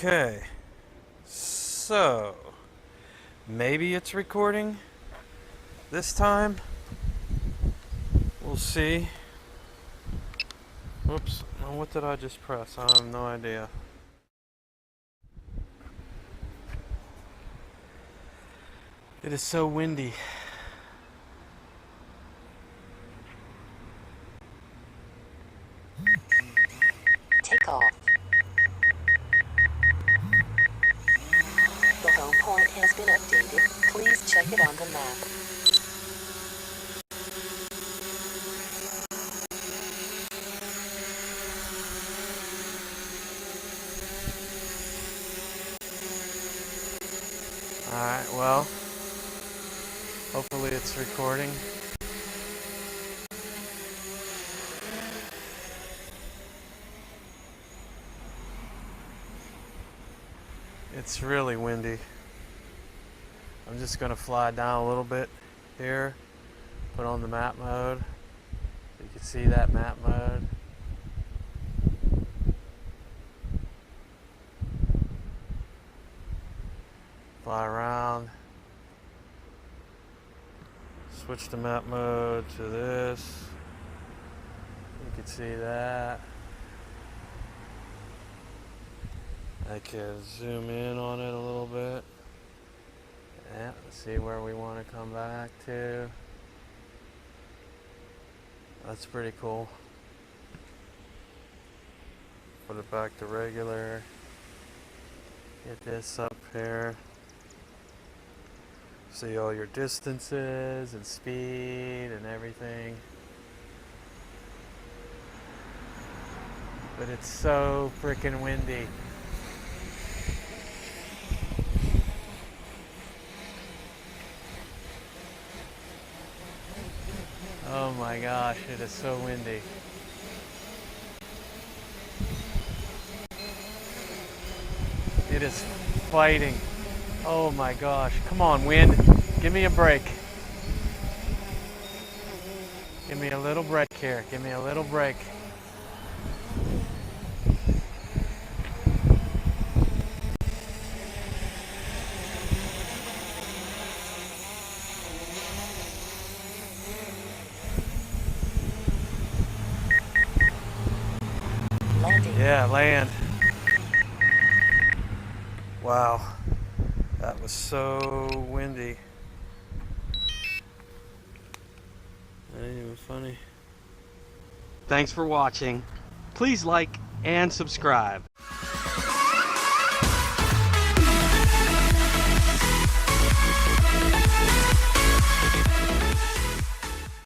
Okay, so maybe it's recording this time. We'll see. Whoops, what did I just press? I have no idea. It is so windy. Take off. The home point has been updated. Please check it on the map. Alright, well, hopefully it's recording. It's really windy. I'm just going to fly down a little bit here, put on the map mode. You can see that map mode. Fly around. Switch the map mode to this. You can see that. I can zoom in on it a little bit. Yeah, see where we want to come back to. That's pretty cool. Put it back to regular. Get this up here. See all your distances and speed and everything. But it's so freaking windy. Oh my gosh, it is so windy. It is fighting. Oh my gosh, come on wind, give me a break. Give me a little break here, give me a little break. Landing. Yeah, land. Wow, that was so windy. That ain't even funny. Thanks for watching. Please like and subscribe.